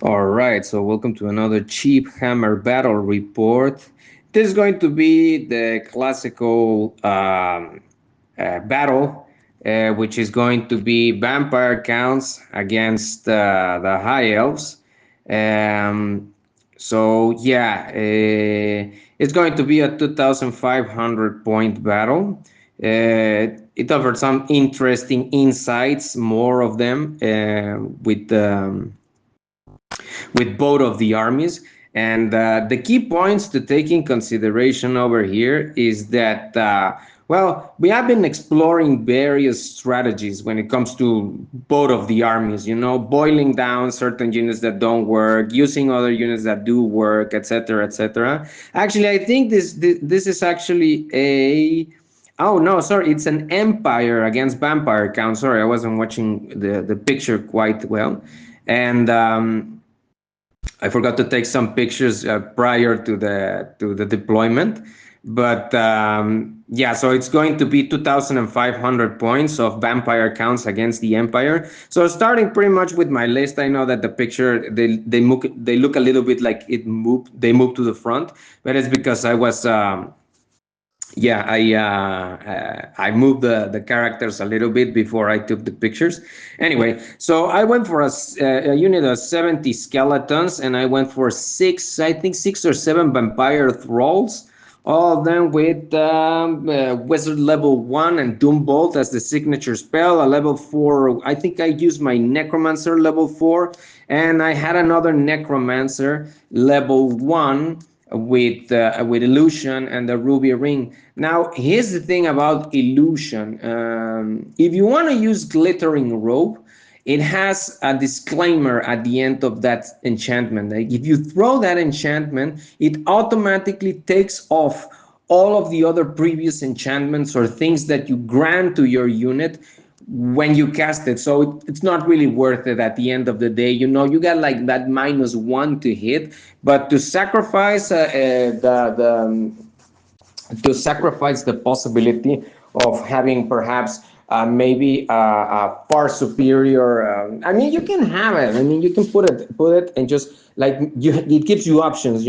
All right, so welcome to another Cheap Hammer Battle Report. This is going to be the classical battle, which is going to be Vampire Counts against the High Elves. Um, it's going to be a 2,500 point battle. It offered some interesting insights, more of them with both of the armies. And the key points to take in consideration over here is that, we have been exploring various strategies when it comes to both of the armies, boiling down certain units that don't work, using other units that do work, etc., etc. Actually, I think this is actually a. Oh no, sorry, it's an Empire against Vampire Count. Sorry, I wasn't watching the picture quite well. And I forgot to take some pictures prior to the deployment, but so it's going to be 2,500 points of vampire counts against the Empire. So starting pretty much with my list, I know that the picture they look a little bit like they moved to the front, but it's because I moved the characters a little bit before I took the pictures. Anyway, so I went for a unit of 70 skeletons, and I went for six or seven vampire thralls. All of them with Wizard level 1 and Doombolt as the signature spell. A level 4, I think I used my Necromancer level 4, and I had another Necromancer level 1 with illusion and the ruby ring. Now here's the thing about illusion. If you want to use glittering robe, it has a disclaimer at the end of that enchantment. Like if you throw that enchantment, it automatically takes off all of the other previous enchantments or things that you grant to your unit when you cast it. So it's not really worth it at the end of the day. You got like that -1 to hit, but to sacrifice the possibility of having perhaps maybe a far superior. I mean, you can have it. I mean, you can put it, and just like it gives you options,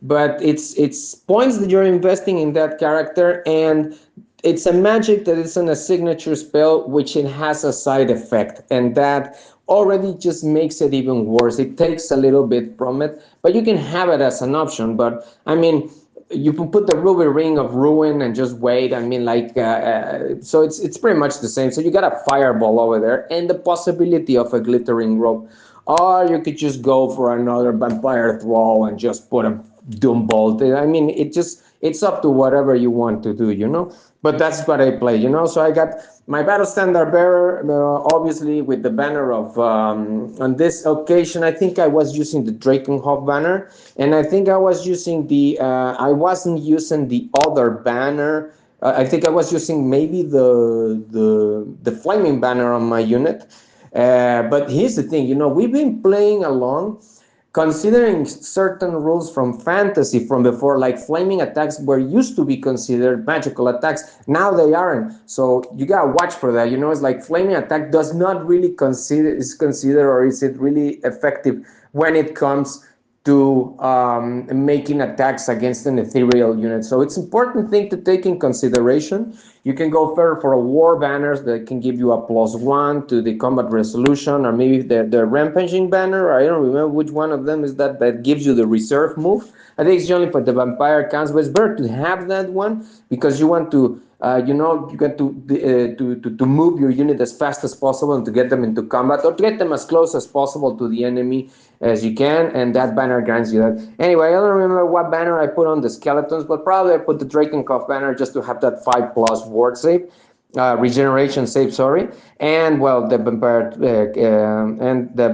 But it's points that you're investing in that character, and it's a magic that isn't a signature spell, which it has a side effect, and that already just makes it even worse. It takes a little bit from it, but you can have it as an option. But I mean, you can put the ruby ring of ruin and just wait. I mean, so it's pretty much the same. So you got a fireball over there and the possibility of a glittering rope, or you could just go for another vampire thrall and just put a doom bolt. I mean, it's up to whatever you want to do. But that's what I play. So I got my battle standard bearer, obviously with the banner of. On this occasion, I think I was using the Drakenhof banner, and I think I was using the. I wasn't using the other banner. I think I was using maybe the flaming banner on my unit. But here's the thing, we've been playing along considering certain rules from fantasy from before, like flaming attacks were used to be considered magical attacks. Now they aren't. So you gotta watch for that. It's like flaming attack does not really consider, or is it really effective when it comes to making attacks against an ethereal unit. So it's important thing to take in consideration. You can go further for a war banners that can give you a +1 to the combat resolution, or maybe the rampaging banner. I don't remember which one of them is that gives you the reserve move. I think it's only for the vampire counts, but it's better to have that one because you want to you get to move your unit as fast as possible and to get them into combat, or to get them as close as possible to the enemy as you can, and that banner grants you that. Anyway, I don't remember what banner I put on the skeletons, but probably I put the Drakenhof banner just to have that 5+ ward save. Regeneration save, sorry, and well, the vampire and the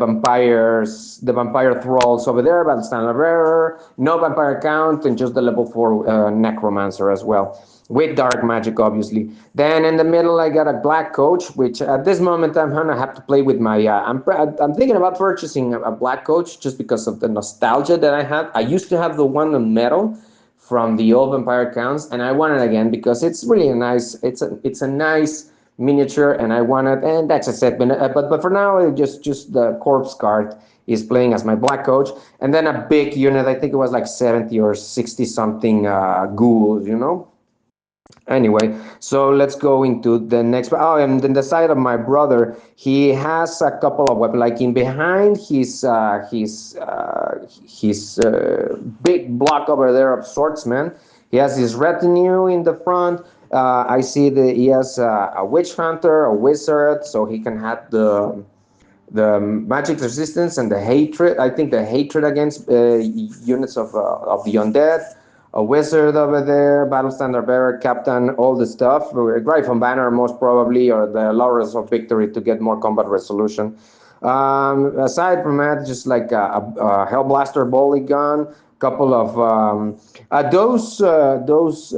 vampire thralls over there, but standard bearer, no vampire count, and just the level 4 necromancer as well, with dark magic, obviously. Then in the middle, I got a black coach, which at this moment I'm gonna have to play with my. I'm thinking about purchasing a black coach just because of the nostalgia that I have. I used to have the one on metal from the old Vampire Counts, and I want it again because it's really nice. It's a nice miniature, and I wanted, and that's a set. But for now, just the corpse card is playing as my black coach, and then a big unit. I think it was like 70 or 60 something ghouls, you know. Anyway, so let's go into the next. Oh, and then the side of my brother, he has a couple of weapons. Like in behind his big block over there of swordsman. He has his retinue in the front. I see that he has a witch hunter, a wizard, so he can have the magic resistance and the hatred. I think the hatred against units of the undead. A wizard over there, battle standard bearer, captain, all the stuff. Gryphon banner most probably, or the laurels of victory to get more combat resolution. Aside from that, just like a hellblaster volley gun, couple of those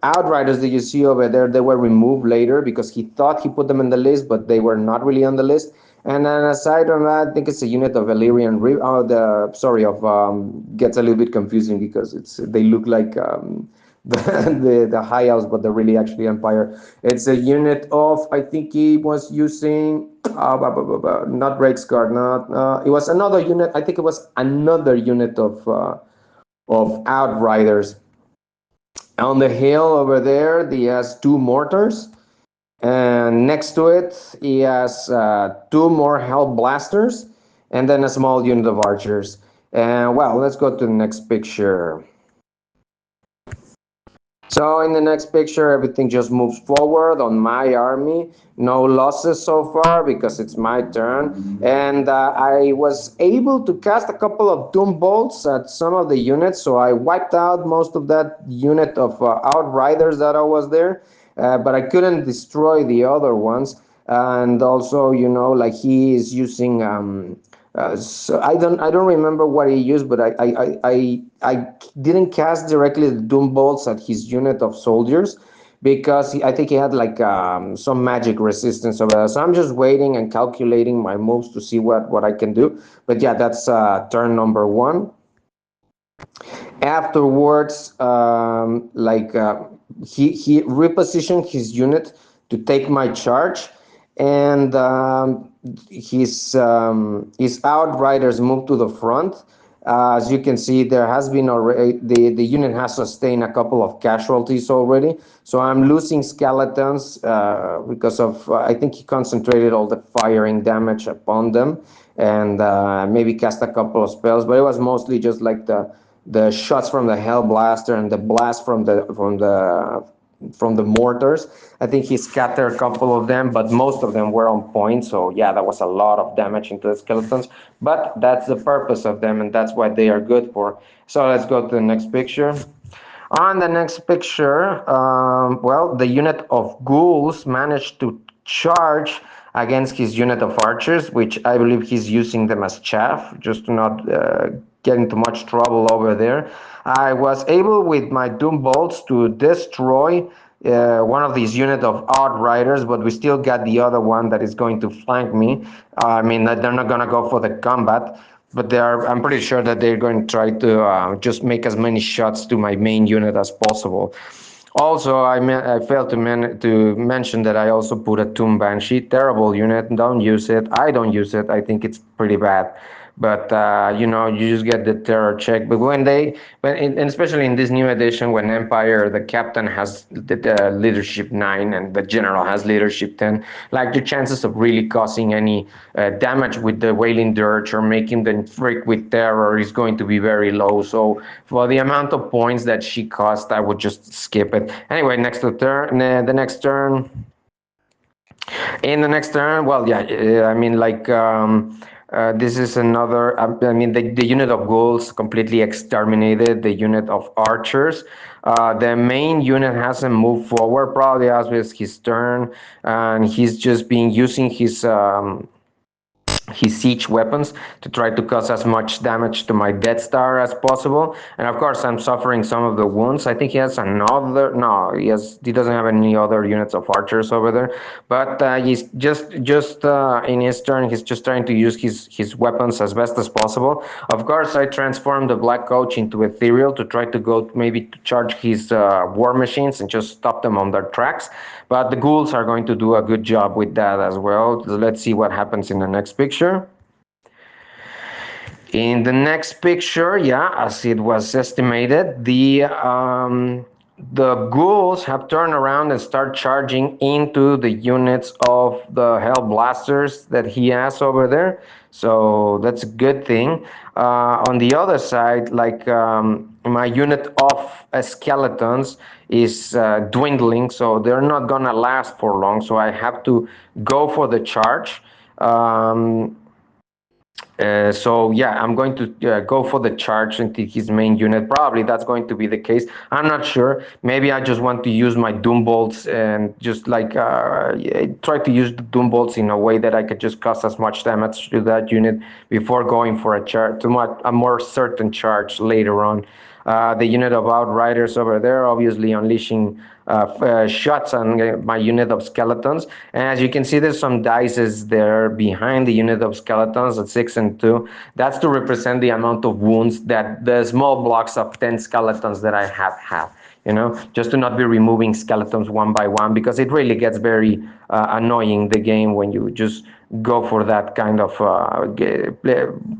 outriders that you see over there, they were removed later because he thought he put them in the list, but they were not really on the list. And then aside from that, I think it's a unit of Illyrian. Gets a little bit confusing because they look like the High Elves, but they're really actually Empire. It's a unit of, I think he was using not Rexguard, not it was another unit. I think it was another unit of Outriders. On the hill over there, he has two mortars. And next to it, he has two more Hell Blasters and then a small unit of archers. And well, let's go to the next picture. So in the next picture, everything just moves forward on my army. No losses so far because it's my turn. And I was able to cast a couple of Doom Bolts at some of the units. So I wiped out most of that unit of Outriders that I was there. But I couldn't destroy the other ones. And also, you know, like he is using so I don't remember what he used, but I didn't cast directly the Doom Bolts at his unit of soldiers because I think he had like some magic resistance over there. So I'm just waiting and calculating my moves to see what I can do. But yeah, that's turn number one. Afterwards, he repositioned his unit to take my charge, and his outriders moved to the front. As you can see, there has been already the unit has sustained a couple of casualties already. So I'm losing skeletons because of I think he concentrated all the firing damage upon them, and maybe cast a couple of spells, but it was mostly just like the shots from the Hellblaster and the blast from the mortars. I think he scattered a couple of them, but most of them were on point. So yeah, that was a lot of damage into the skeletons. But that's the purpose of them, and that's what they are good for. So let's go to the next picture. On the next picture, well, the unit of ghouls managed to charge against his unit of archers, which I believe he's using them as chaff, just to not get into much trouble over there. I was able with my Doom Bolts to destroy one of these unit of Outriders, but we still got the other one that is going to flank me. I mean, they're not going to go for the combat, but I'm pretty sure that they're going to try to just make as many shots to my main unit as possible. Also, I failed to mention that I also put a Tomb Banshee. Terrible unit. Don't use it. I don't use it. I think it's pretty bad. But you know, you just get the terror check. But and especially in this new edition, when Empire, the captain has the leadership 9 and the general has leadership 10, like the chances of really causing any damage with the Wailing Dirge or making them freak with terror is going to be very low. So for the amount of points that she cost, I would just skip it. Anyway, the next turn. In the next turn, well, yeah, I mean, like, this is another, I mean, the unit of ghouls completely exterminated the unit of archers. The main unit hasn't moved forward, probably as with his turn, and he's just been using his siege weapons to try to cause as much damage to my Death Star as possible. And of course, I'm suffering some of the wounds. I think he has another. No, he doesn't have any other units of archers over there. But he's just in his turn, he's just trying to use his weapons as best as possible. Of course, I transformed the Black Coach into Ethereal to try to go maybe to charge his war machines and just stop them on their tracks. But the ghouls are going to do a good job with that as well. So let's see what happens in the next picture. In the next picture, yeah, as it was estimated, the ghouls have turned around and start charging into the units of the Hell Blasters that he has over there. So that's a good thing. On the other side, like my unit of skeletons is dwindling, so they're not gonna last for long. So I have to go for the charge. So yeah, I'm going to go for the charge into his main unit. Probably that's going to be the case. I'm not sure. Maybe I just want to use my Doom bolts and just like try to use the Doom bolts in a way that I could just cause as much damage to that unit before going for a charge, to a more certain charge later on. The unit of Outriders over there, obviously unleashing shots on my unit of skeletons. And as you can see, there's some dices there behind the unit of skeletons at 6 and 2. That's to represent the amount of wounds that the small blocks of 10 skeletons that I have had. Just to not be removing skeletons one by one, because it really gets very annoying the game when you just go for that kind of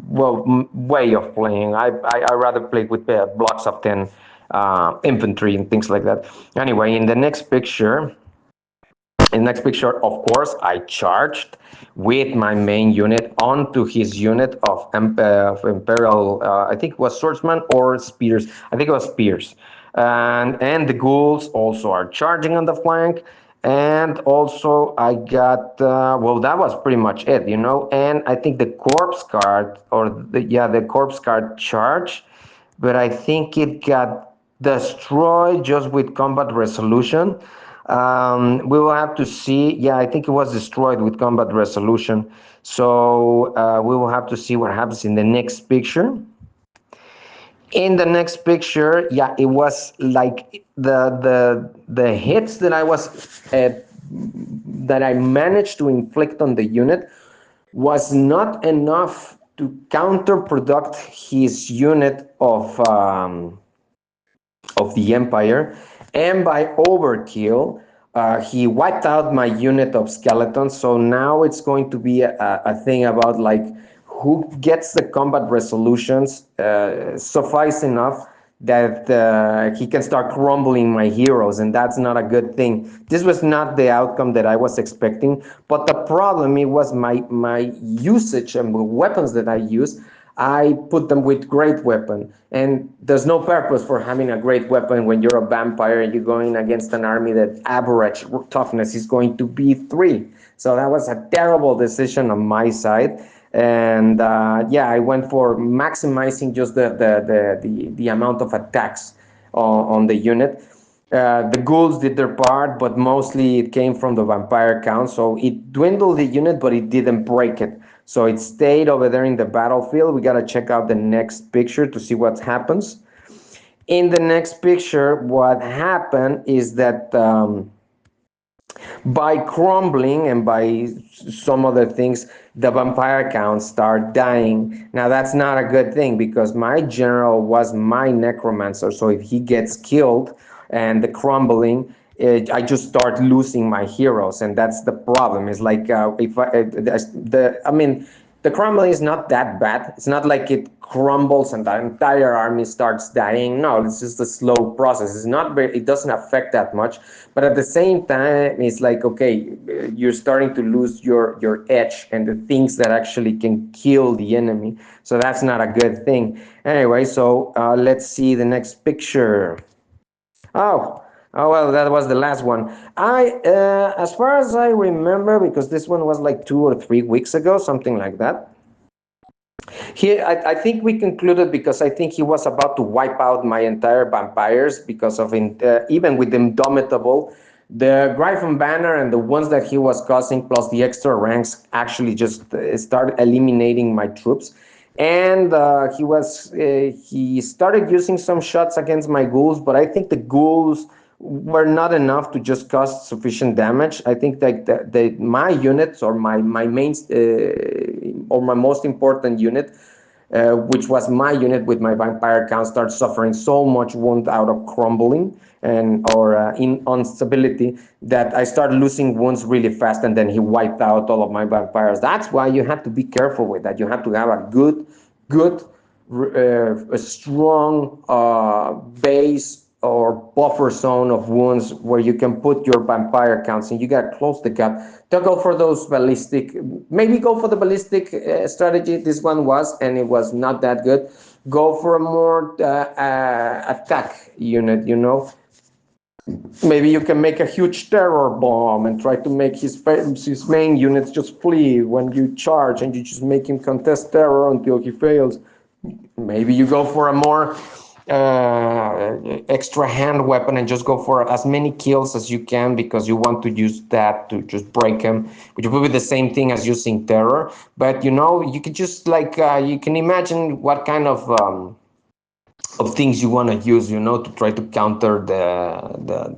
way of playing. I rather play with blocks of 10 infantry and things like that. Anyway, of course, I charged with my main unit onto his unit of Imperial, I think it was Swordsman or Spears. I think it was Spears. And the ghouls also are charging on the flank. And also I got, well, that was pretty much it, And I think the corpse card, the corpse card charge, but I think it got destroyed just with combat resolution. We will have to see. Yeah, I think it was destroyed with combat resolution. So we will have to see what happens in the next picture. In the next picture, yeah, it was like the hits that I managed to inflict on the unit was not enough to counterproduct his unit of the Empire, and by overkill, he wiped out my unit of skeletons. So now it's going to be a thing about like who gets the combat resolutions suffice enough that he can start crumbling my heroes, and that's not a good thing. This was not the outcome that I was expecting, but the problem it was my usage and the weapons that I use. I put them with great weapon, and there's no purpose for having a great weapon when you're a vampire and you're going against an army that average toughness is going to be 3. So that was a terrible decision on my side. And yeah, I went for maximizing just the amount of attacks on the unit. The ghouls did their part, but mostly it came from the vampire count. So it dwindled the unit, but it didn't break it. So it stayed over there in the battlefield. We got to check out the next picture to see what happens. In the next picture, what happened is that by crumbling and by some other things, the vampire counts start dying. Now that's not a good thing because my general was my necromancer. So if he gets killed and the crumbling, I just start losing my heroes, and that's the problem. It's like if I mean, the crumbling is not that bad. It's not like it crumbles and the entire army starts dying. No, it's just a slow process. It's not very, it doesn't affect that much. But at the same time, it's like, okay, you're starting to lose your edge and the things that actually can kill the enemy. So that's not a good thing. Anyway, so let's see the next picture. Oh, oh well, that was the last one. As far as I remember, because this one was like 2 or 3 weeks ago, something like that. I think we concluded because I think he was about to wipe out my entire vampires because of even with Indomitable. The Gryphon banner and the ones that he was causing, plus the extra ranks, actually just started eliminating my troops. And he started using some shots against my ghouls, but I think the ghouls were not enough to just cause sufficient damage. I think that my units, or my main or my most important unit, which was my unit with my vampire count, started suffering so much wound out of crumbling and or in instability, that I started losing wounds really fast, and then he wiped out all of my vampires. That's why you have to be careful with that. You have to have a good, a strong base or buffer zone of wounds where you can put your vampire counts, and you got to close the gap. Don't go for those ballistic. Maybe go for the ballistic strategy. This one was, and it was not that good. Go for a more attack unit. Maybe you can make a huge terror bomb and try to make his main units just flee when you charge, and you just make him contest terror until he fails. Maybe you go for a more extra hand weapon and just go for as many kills as you can, because you want to use that to just break him, which will be the same thing as using terror. But you can just you can imagine what kind of things you want to use, to try to counter the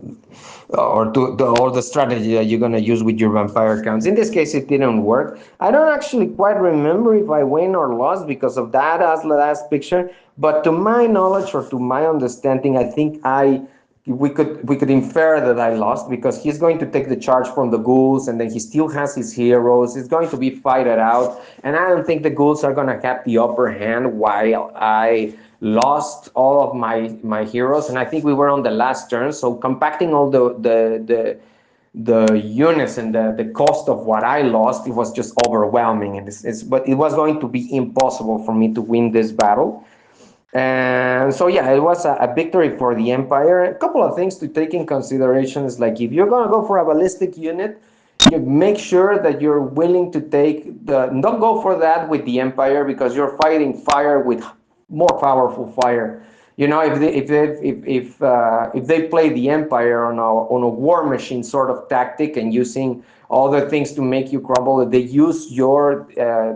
strategy that you're going to use with your vampire counts. In this case, it didn't work. I don't actually quite remember if I win or lost because of that as last picture, but to my knowledge, or to my understanding, I think we could infer that I lost, because he's going to take the charge from the ghouls, and then he still has his heroes. It's going to be fighted out, and I don't think the ghouls are going to have the upper hand while I lost all of my heroes. And I think we were on the last turn, so compacting all the units and the cost of what I lost, it was just overwhelming, and but it was going to be impossible for me to win this battle. And so, yeah, it was a victory for the Empire. A couple of things to take in consideration is, like, if you're going to go for a ballistic unit, you make sure that you're willing to don't go for that with the Empire, because you're fighting fire with more powerful fire. If they play the Empire on a war machine sort of tactic, and using all the things to make you crumble, they use your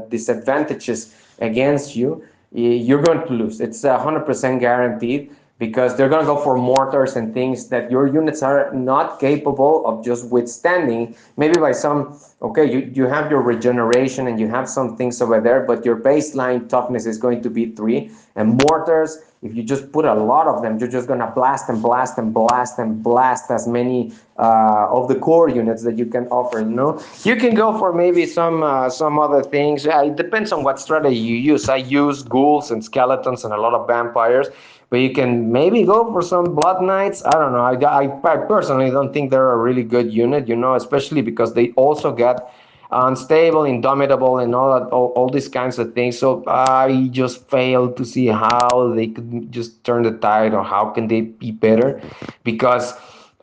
disadvantages against you, you're going to lose. It's 100% guaranteed, because they're going to go for mortars and things that your units are not capable of just withstanding. Maybe by some, okay, you have your regeneration and you have some things over there, but your baseline toughness is going to be 3. And mortars, if you just put a lot of them, you're just going to blast and blast and blast and blast as many of the core units that you can offer. You can go for maybe some other things. It depends on what strategy you use. I use ghouls and skeletons and a lot of vampires, but you can maybe go for some blood knights. I don't know. I personally don't think they're a really good unit, especially because they also got unstable, indomitable, and all these kinds of things. So I just failed to see how they could just turn the tide, or how can they be better, because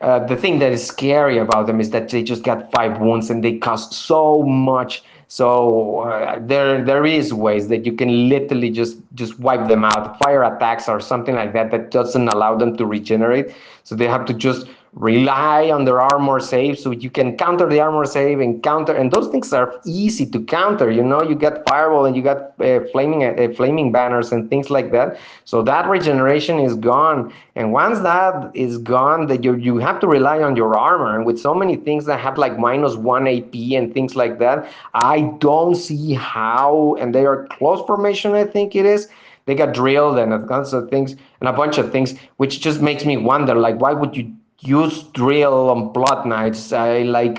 the thing that is scary about them is that they just got 5 wounds and they cost so much. So there is ways that you can literally just wipe them out. Fire attacks or something like that doesn't allow them to regenerate. So they have to just rely on their armor save, so you can counter the armor save and counter, and those things are easy to counter. You got fireball, and you got flaming banners and things like that. So that regeneration is gone, and once that is gone, that you have to rely on your armor. And with so many things that have like -1 AP and things like that, I don't see how. And they are close formation, I think it is. They got drilled and a bunch of things, which just makes me wonder, like, why would you use drill on blood knights? You're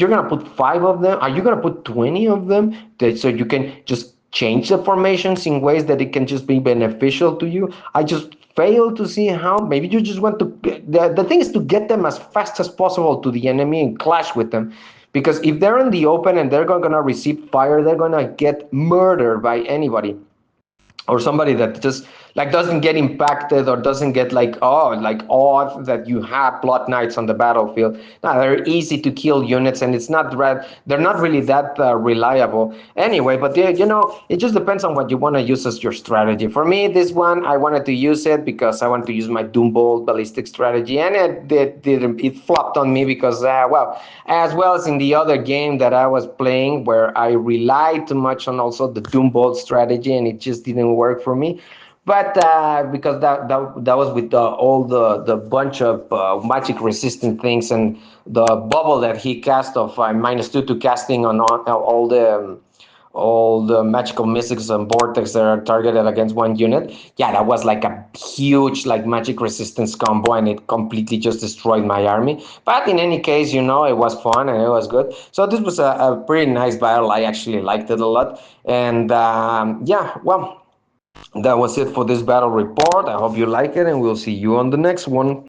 gonna put 5 of them. Are you gonna put 20 of them, so you can just change the formations in ways that it can just be beneficial to you? I just fail to see how. Maybe you just want to. The thing is to get them as fast as possible to the enemy and clash with them. Because if they're in the open and they're gonna receive fire, they're gonna get murdered by anybody. or somebody that just like doesn't get impacted or doesn't get like like awed that you have blood knights on the battlefield. No, they're easy to kill units, and it's not they're not really that reliable anyway. But it just depends on what you want to use as your strategy. For me, this one I wanted to use it because I wanted to use my Doombolt ballistic strategy, and it flopped on me because well, as well as in the other game that I was playing where I relied too much on also the Doombolt strategy, and it just didn't work for me. But because that was with all the bunch of magic resistant things and the bubble that he cast of -2 to casting on all the magical mystics and vortex that are targeted against one unit. Yeah, that was like a huge like magic resistance combo, and it completely just destroyed my army. But in any case, it was fun and it was good. So this was a pretty nice battle. I actually liked it a lot. And yeah, well, that was it for this battle report. I hope you like it, and we'll see you on the next one.